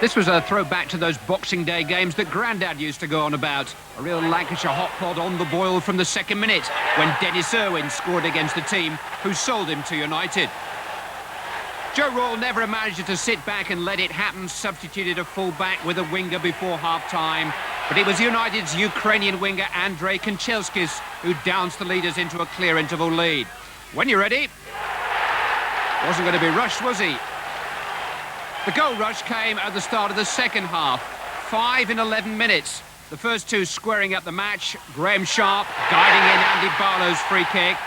This was a throwback to those Boxing Day games that Grandad used to go on about. A real Lancashire hot pot on the boil from the second minute when Dennis Irwin scored against the team who sold him to United. Joe Royle, never a manager to sit back and let it happen, substituted a full-back with a winger before half-time. But it was United's Ukrainian winger Andrei Kanchelskis who downs the leaders into a clear interval lead. When you're ready, wasn't going to be rushed, was he? The goal rush came at the start of the second half. 5 in 11 minutes. The first two squaring up the match. Graham Sharp guiding in Andy Barlow's free kick.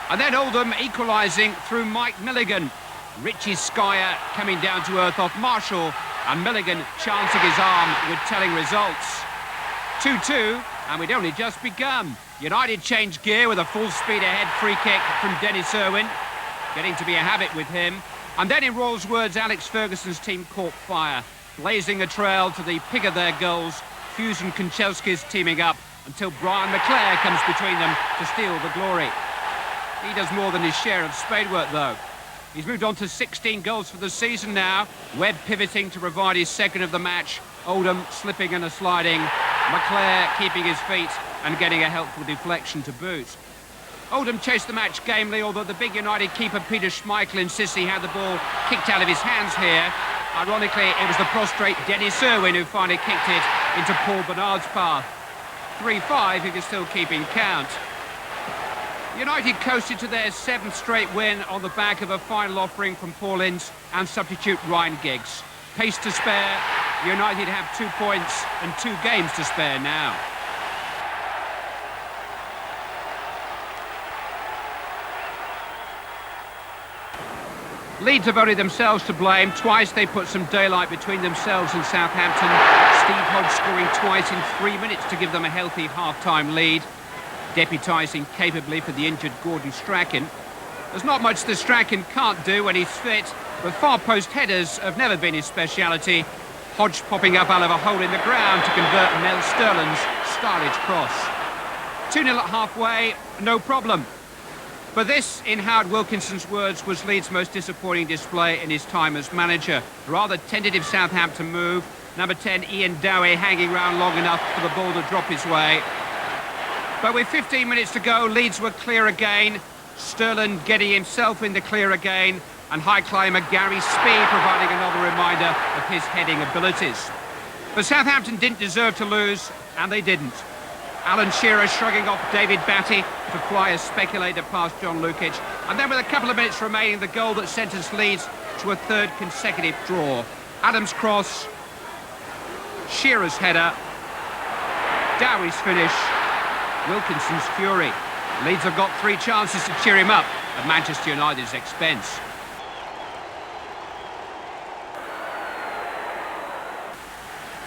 And then Oldham equalising through Mike Milligan. Richie Skyer coming down to earth off Marshall. And Milligan chancing his arm with telling results. 2-2, and we'd only just begun. United changed gear with a full speed ahead free kick from Dennis Irwin. Getting to be a habit with him. And then, in Royle's words, Alex Ferguson's team caught fire, blazing a trail to the pick of their goals. Hughes and Kanchelskis teaming up until Brian McClare comes between them to steal the glory. He does more than his share of spade work, though. He's moved on to 16 goals for the season now. Webb pivoting to provide his second of the match. Oldham slipping and a sliding. McClare keeping his feet and getting a helpful deflection to boot. Oldham chased the match gamely, although the big United keeper Peter Schmeichel insists he had the ball kicked out of his hands here. Ironically, it was the prostrate Dennis Irwin who finally kicked it into Paul Bernard's path. 3-5 if you're still keeping count. United coasted to their 7th straight win on the back of a final offering from Paul Ince and substitute Ryan Giggs. Pace to spare. United have 2 points and 2 games to spare now. Leeds have only themselves to blame. Twice they put some daylight between themselves and Southampton. Steve Hodge scoring twice in 3 minutes to give them a healthy half-time lead. Deputising capably for the injured Gordon Strachan. There's not much that Strachan can't do when he's fit, but far-post headers have never been his speciality. Hodge popping up out of a hole in the ground to convert Mel Sterling's stylish cross. 2-0 at halfway, no problem. But this, in Howard Wilkinson's words, was Leeds' most disappointing display in his time as manager. Rather tentative Southampton move. Number 10, Ian Dowie, hanging around long enough for the ball to drop his way. But with 15 minutes to go, Leeds were clear again. Sterling getting himself in the clear again. And high climber Gary Spee providing another reminder of his heading abilities. But Southampton didn't deserve to lose, and they didn't. Alan Shearer shrugging off David Batty to fly a speculator past John Lukic. And then with a couple of minutes remaining, the goal that sent us Leeds to a 3rd consecutive draw. Adams' cross, Shearer's header, Dowie's finish, Wilkinson's fury. Leeds have got 3 chances to cheer him up at Manchester United's expense.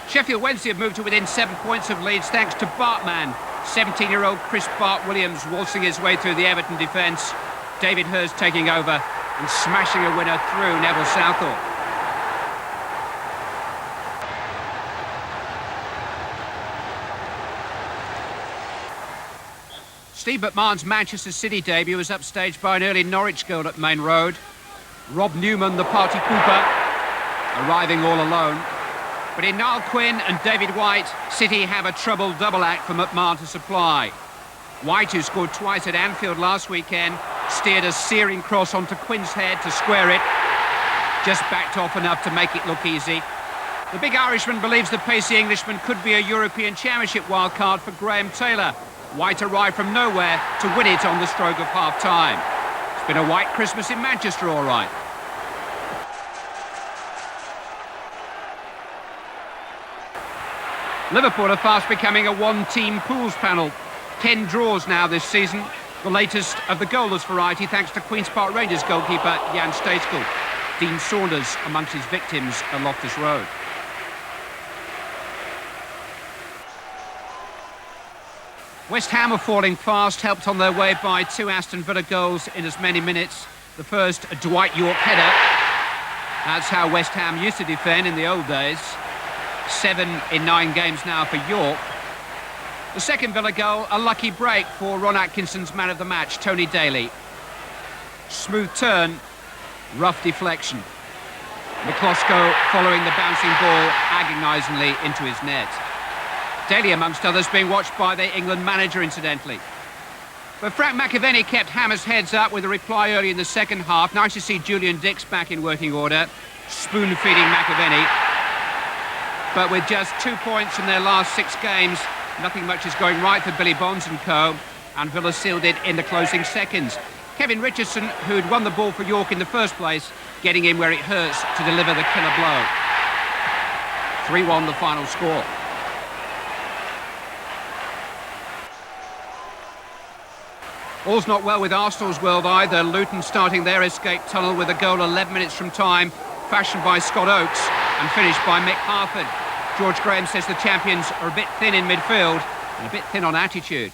Sheffield Wednesday have moved to within 7 points of Leeds thanks to Bartman. 17-year-old Chris Bart-Williams waltzing his way through the Everton defence. David Hurst taking over and smashing a winner through Neville Southall. Steve McMahon's Manchester City debut was upstaged by an early Norwich goal at Main Road. Rob Newman, the party pooper, arriving all alone. But in Niall Quinn and David White, City have a trouble double act for McMahon to supply. White, who scored twice at Anfield last weekend, steered a searing cross onto Quinn's head to square it. Just backed off enough to make it look easy. The big Irishman believes the pacey Englishman could be a European Championship wildcard for Graham Taylor. White arrived from nowhere to win it on the stroke of half-time. It's been a white Christmas in Manchester, all right. Liverpool are fast becoming a one-team pools panel. 10 draws now this season, the latest of the goalless variety thanks to Queen's Park Rangers goalkeeper Jan Staeskel. Dean Saunders amongst his victims at Loftus Road. West Ham are falling fast, helped on their way by 2 Aston Villa goals in as many minutes. The first, a Dwight York header. That's how West Ham used to defend in the old days. 7 in 9 games now for York. The second Villa goal, a lucky break for Ron Atkinson's man of the match, Tony Daly. Smooth turn, rough deflection. McCloskey following the bouncing ball agonisingly into his net. Daly, amongst others, being watched by the England manager, incidentally. But Frank McAvenny kept Hammers' heads up with a reply early in the second half. Nice to see Julian Dix back in working order, spoon-feeding McAvenny. But with just 2 points from their last 6 games, nothing much is going right for Billy Bonds and co, and Villa sealed it in the closing seconds. Kevin Richardson, who'd won the ball for York in the first place, getting in where it hurts to deliver the killer blow. 3-1 the final score. All's not well with Arsenal's world either. Luton starting their escape tunnel with a goal 11 minutes from time, fashioned by Scott Oakes and finished by Mick Harford. George Graham says the champions are a bit thin in midfield and a bit thin on attitude.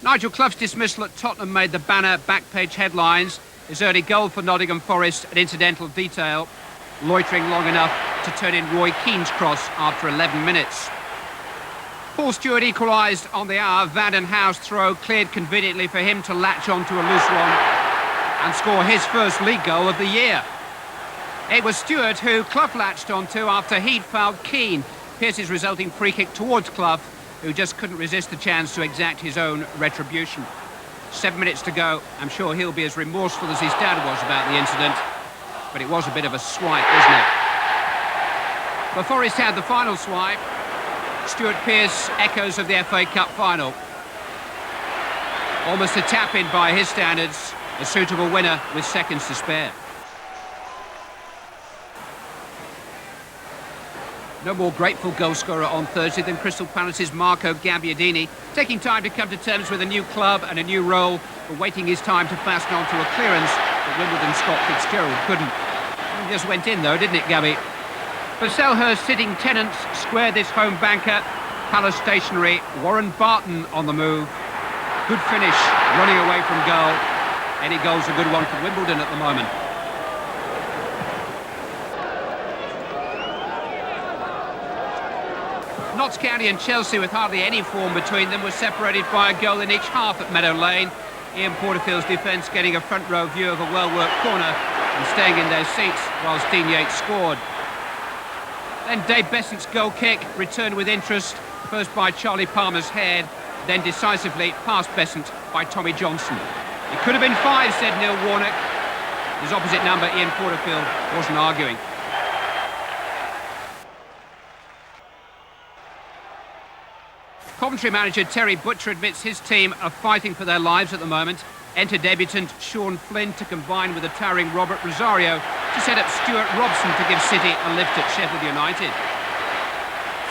Nigel Clough's dismissal at Tottenham made the Banner back page headlines. His early goal for Nottingham Forest, an incidental detail, loitering long enough to turn in Roy Keane's cross after 11 minutes. Paul Stewart equalised on the hour. Vanden Hau's throw cleared conveniently for him to latch onto a loose one and score his first league goal of the year. It was Stewart who Clough latched onto after he'd fouled Keane. Pearce's resulting free kick towards Clough, who just couldn't resist the chance to exact his own retribution. 7 minutes to go. I'm sure he'll be as remorseful as his dad was about the incident, but it was a bit of a swipe, wasn't it? But Forest had the final swipe. Stuart Pearce echoes of the FA Cup final. Almost a tap-in by his standards, a suitable winner with seconds to spare. No more grateful goalscorer on Thursday than Crystal Palace's Marco Gabbiadini, taking time to come to terms with a new club and a new role, but waiting his time to fasten onto a clearance that Wimbledon Scott Fitzgerald couldn't. It just went in though, didn't it, Gabby? For Selhurst sitting tenants square this home banker. Palace stationary, Warren Barton on the move. Good finish, running away from goal. Any goal's a good one for Wimbledon at the moment. Notts County and Chelsea, with hardly any form between them, were separated by a goal in each half at Meadow Lane. Ian Porterfield's defence getting a front row view of a well-worked corner and staying in their seats whilst Dean Yates scored. Then Dave Besant's goal kick returned with interest, first by Charlie Palmer's head, then decisively past Besant by Tommy Johnson. It could have been 5, said Neil Warnock. His opposite number, Ian Porterfield, wasn't arguing. Coventry manager Terry Butcher admits his team are fighting for their lives at the moment. Enter debutant Sean Flynn to combine with the towering Robert Rosario to set up Stuart Robson to give City a lift at Sheffield United.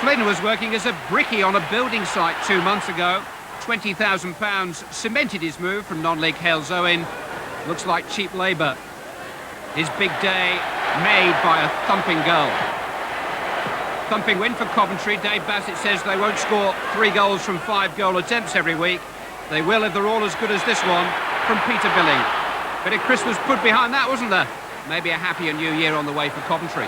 Flynn was working as a brickie on a building site 2 months ago. £20,000 cemented his move from non-league Hales Owen. Looks like cheap labour. His big day made by a thumping goal. Thumping win for Coventry. Dave Bassett says they won't score 3 goals from 5 goal attempts every week. They will if they're all as good as this one from Peter Billing. Bit of Christmas put behind that, wasn't there? Maybe a happier new year on the way for Coventry.